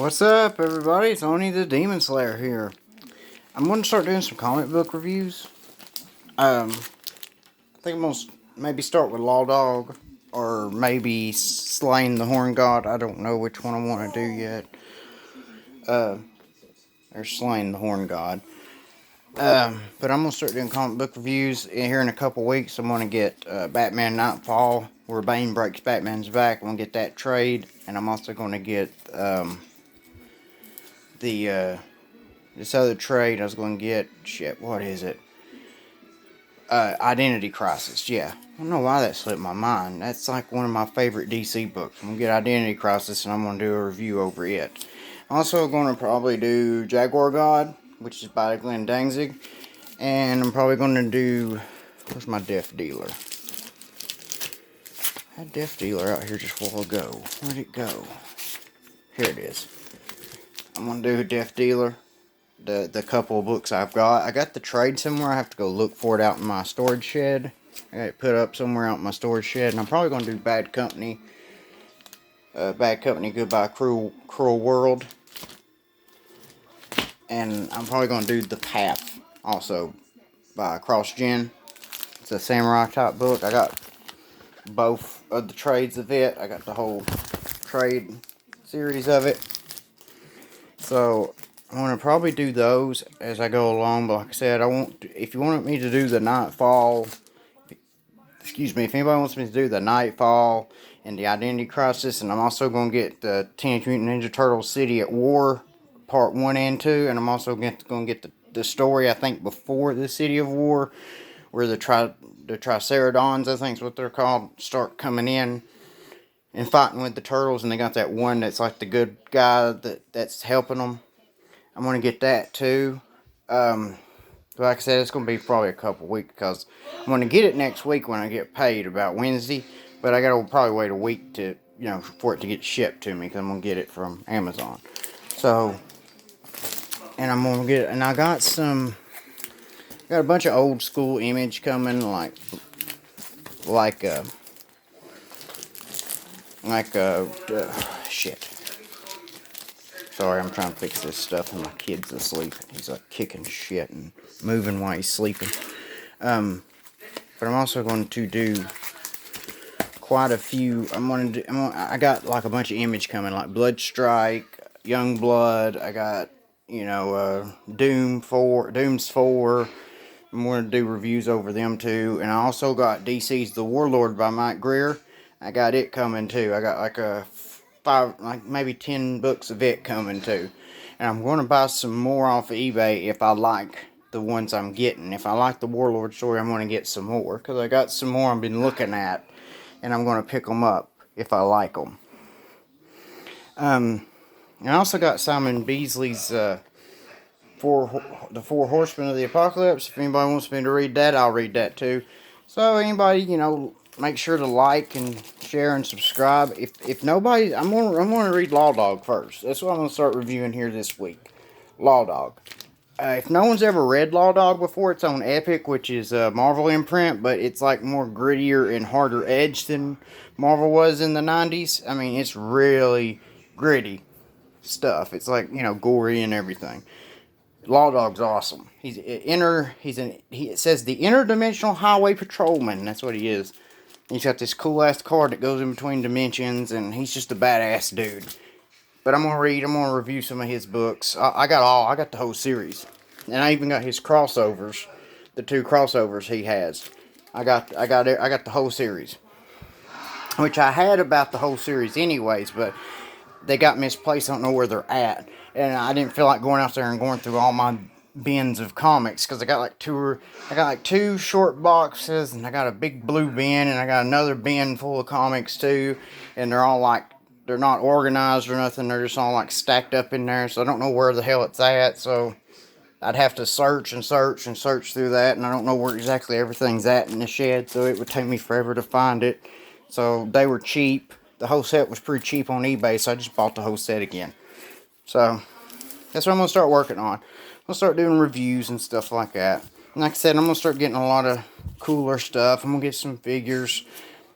What's up, everybody? It's Oni the Demon Slayer here. I'm going to start doing some comic book reviews. I think I'm going to maybe start with Law Dog, or maybe Slaying the Horn God. I don't know which one I want to do yet. Or Slaying the Horn God. But I'm going to start doing comic book reviews here in a couple weeks. I'm going to get Batman Nightfall, where Bane breaks Batman's back. I'm going to get that trade, and I'm also going to get this other trade I was going to get. Shit, what is it? Identity Crisis, yeah. I don't know why that slipped my mind. That's like one of my favorite DC books. I'm going to get Identity Crisis, and I'm going to do a review over it. I'm also going to probably do Jaguar God, which is by Glenn Danzig. And I'm probably going to do... Where's my Death Dealer? I had Death Dealer out here just a while ago. Where'd it go? Here it is. I'm going to do Death Dealer. The couple of books I've got. I got the trade somewhere. I have to go look for it out in my storage shed. I got it put up somewhere out in my storage shed. And I'm probably going to do Bad Company. Bad Company, Goodbye Cruel World. And I'm probably going to do The Path also by Cross Gen. It's a samurai type book. I got both of the trades of it. I got the whole trade series of it. So I'm going to probably do those as I go along, but like I said, if you want me to do the Nightfall, if anybody wants me to do the Nightfall and the Identity Crisis, and I'm also going to get the Teenage Mutant Ninja Turtles City at War, Part 1 and 2, and I'm also going to get the story, I think, before the City of War, where the Triceradons, I think is what they're called, start coming in and fighting with the Turtles, and they got that one that's like the good guy that's helping them. I'm going to get that too. Like I said, it's going to be probably a couple weeks because I'm going to get it next week when I get paid, about Wednesday. But I got to probably wait a week for it to get shipped to me because I'm going to get it from Amazon. So, and I'm going to get it. And I got a bunch of old school Image coming, shit. Sorry, I'm trying to fix this stuff and my kid's asleep. He's like kicking shit and moving while he's sleeping. But I'm also going to do quite a few. I got like a bunch of Image coming, like Bloodstrike, Youngblood. I got, Doom's 4. I'm going to do reviews over them too. And I also got DC's The Warlord by Mike Greer. I got it coming too. I got like maybe 10 books of it coming too. And I'm going to buy some more off of eBay if I like the ones I'm getting. If I like the Warlord story, I'm going to get some more. Because I got some more I've been looking at. And I'm going to pick them up if I like them. And I also got Simon Beasley's The Four Horsemen of the Apocalypse. If anybody wants me to read that, I'll read that too. So anybody, make sure to like and share and subscribe. If nobody, I'm gonna read Law Dog first. That's what I'm gonna start reviewing here this week. Law Dog. If no one's ever read Law Dog before, it's on Epic, which is a Marvel imprint, but it's like more grittier and harder edged than Marvel was in the 90s. I mean, it's really gritty stuff. It's like, gory and everything. Law Dog's awesome. It says the interdimensional highway patrolman. That's what he is. He's got this cool ass car that goes in between dimensions, and he's just a badass dude. But I'm gonna review some of his books. I got the whole series, and I even got his crossovers, the 2 crossovers he has. I got the whole series, which I had about the whole series anyways, but they got misplaced. I don't know where they're at. And I didn't feel like going out there and going through all my bins of comics, because I got like 2 short boxes, and I got a big blue bin, and I got another bin full of comics too, and they're all like, they're not organized or nothing, they're just all like stacked up in there, so I don't know where the hell it's at, so I'd have to search through that, and I don't know where exactly everything's at in the shed, so it would take me forever to find it. So they were cheap. The whole set was pretty cheap on eBay, so I just bought the whole set again. So, that's what I'm going to start working on. I'm going to start doing reviews and stuff like that. And like I said, I'm going to start getting a lot of cooler stuff. I'm going to get some figures.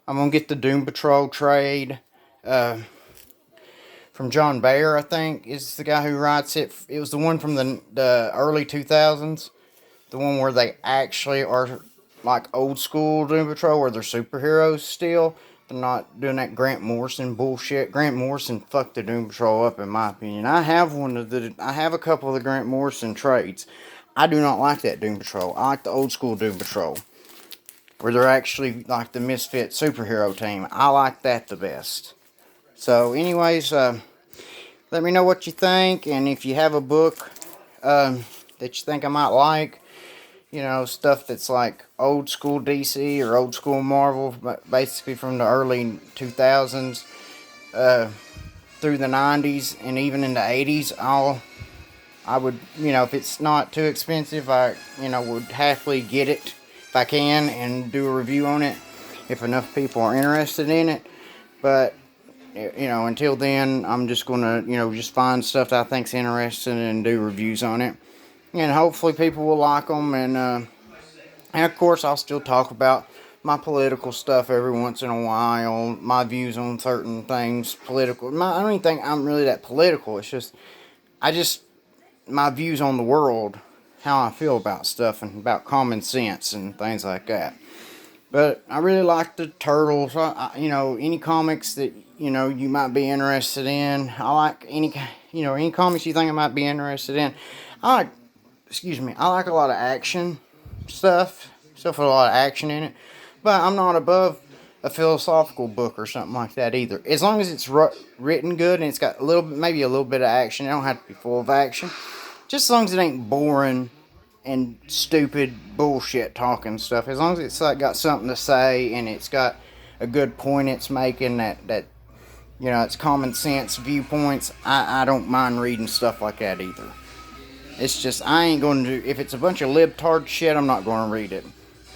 I'm going to get the Doom Patrol trade. from John Bayer, I think, is the guy who writes it. It was the one from the early 2000s. The one where they actually are like old school Doom Patrol, where they're superheroes still. They're not doing that Grant Morrison bullshit. Grant Morrison fucked the Doom Patrol up, in my opinion. I have I have a couple of the Grant Morrison trades. I do not like that Doom Patrol. I like the old school Doom Patrol, where they're actually like the misfit superhero team. I like that the best. So, anyways, let me know what you think, and if you have a book that you think I might like, you know, stuff that's like old school DC or old school Marvel, basically from the early 2000s through the 90s and even in the 80s, I would, you know, if it's not too expensive, I, you know, would happily get it if I can and do a review on it if enough people are interested in it. But, you know, until then, I'm just going to, you know, just find stuff that I think's interesting and do reviews on it. And hopefully people will like them. And of course, I'll still talk about my political stuff every once in a while. My views on certain things, political. I don't even think I'm really that political. It's just, my views on the world, how I feel about stuff, and about common sense and things like that. But I really like the Turtles. You know, any comics that, you know, you might be interested in. I like any comics you think I might be interested in. I like a lot of action stuff with a lot of action in it. But I'm not above a philosophical book or something like that either. As long as it's written good and it's got maybe a little bit of action. It don't have to be full of action. Just as long as it ain't boring and stupid bullshit talking stuff. As long as it's like got something to say and it's got a good point it's making, that you know, it's common sense viewpoints, I don't mind reading stuff like that either. It's just, I ain't going to, if it's a bunch of libtard shit, I'm not going to read it.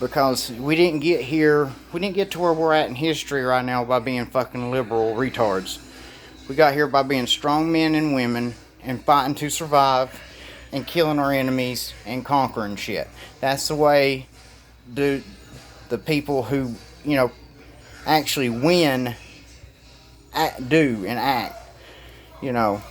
Because we didn't get to where we're at in history right now by being fucking liberal retards. We got here by being strong men and women and fighting to survive and killing our enemies and conquering shit. That's the way the people who, you know, actually win do and act, you know.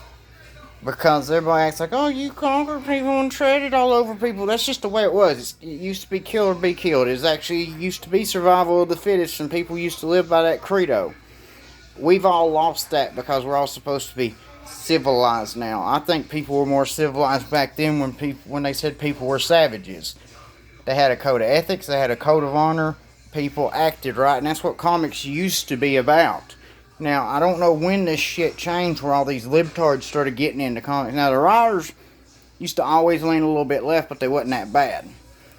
Because everybody acts like, oh, you conquered people and treaded all over people. That's just the way it was. It used to be kill or be killed. It actually used to be survival of the fittest, and people used to live by that credo. We've all lost that because we're all supposed to be civilized now. I think people were more civilized back then when they said people were savages. They had a code of ethics. They had a code of honor. People acted right, and that's what comics used to be about. Now, I don't know when this shit changed where all these libtards started getting into comics. Now, the writers used to always lean a little bit left, but they wasn't that bad.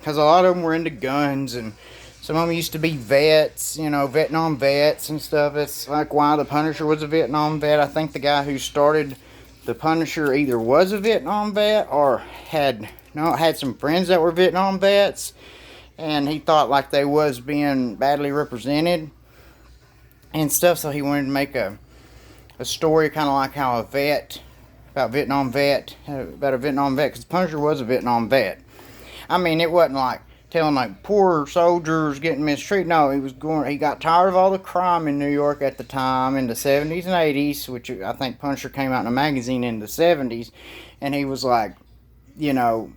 Because a lot of them were into guns, and some of them used to be vets, you know, Vietnam vets and stuff. It's like why the Punisher was a Vietnam vet. I think the guy who started the Punisher either was a Vietnam vet or had some friends that were Vietnam vets, and he thought like they was being badly represented and stuff, so he wanted to make a story kind of like how about a Vietnam vet, because Punisher was a Vietnam vet. I mean, it wasn't like telling like poor soldiers getting mistreated. No, he got tired of all the crime in New York at the time in the 70s and 80s, which I think Punisher came out in a magazine in the 70s, and he was like, you know,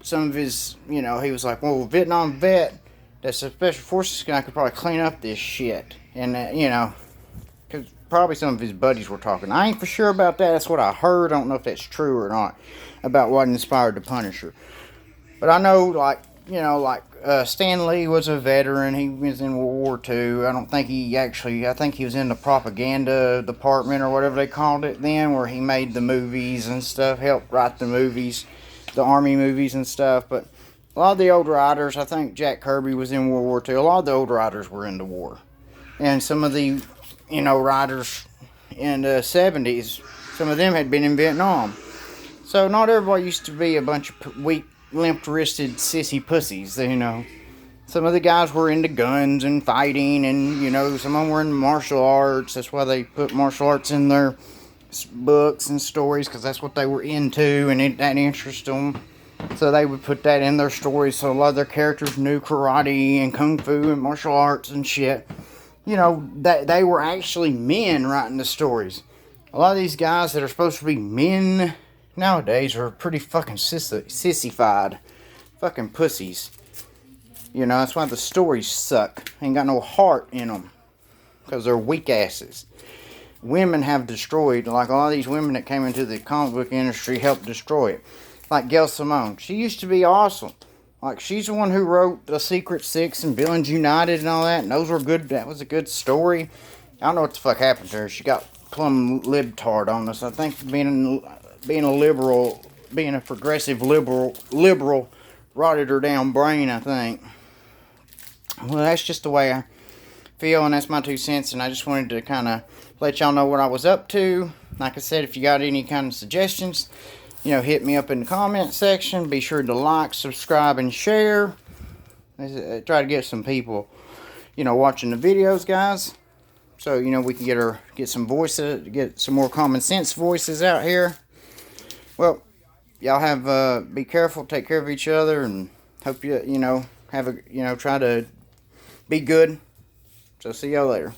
some of his, you know, he was like, well, a Vietnam vet that's a special forces guy could probably clean up this shit. And, you know, because probably some of his buddies were talking. I ain't for sure about that. That's what I heard. I don't know if that's true or not about what inspired the Punisher. But I know, like, you know, like Stan Lee was a veteran. He was in World War II. I think he was in the propaganda department or whatever they called it then, where he made the movies and stuff, helped write the movies, the Army movies and stuff. But a lot of the old writers, I think Jack Kirby was in World War II. A lot of the old writers were in the war. And some of the, you know, writers in the 70s, some of them had been in Vietnam. So not everybody used to be a bunch of weak, limp-wristed sissy pussies, you know. Some of the guys were into guns and fighting, and, you know, some of them were in martial arts. That's why they put martial arts in their books and stories, because that's what they were into, and that interested them. So they would put that in their stories, so a lot of their characters knew karate and kung fu and martial arts and shit. You know, they were actually men writing the stories. A lot of these guys that are supposed to be men nowadays are pretty fucking sissified. Fucking pussies. You know, that's why the stories suck. Ain't got no heart in them. Because they're weak asses. Women have destroyed, like a lot of these women that came into the comic book industry helped destroy it. Like Gail Simone. She used to be awesome. Like, she's the one who wrote The Secret Six and Villains United and all that. And those were good. That was a good story. I don't know what the fuck happened to her. She got plumb libtard on us. I think being a liberal, being a progressive liberal rotted her down brain, I think. Well, that's just the way I feel, and that's my 2 cents, and I just wanted to kind of let y'all know what I was up to. Like I said, if you got any kind of suggestions, you know, hit me up in the comment section. Be sure to like, subscribe, and share. I try to get some people, you know, watching the videos, guys. So, you know, we can get some voices, get some more common sense voices out here. Well, y'all have, be careful, take care of each other, and hope you know, try to be good. So, see y'all later.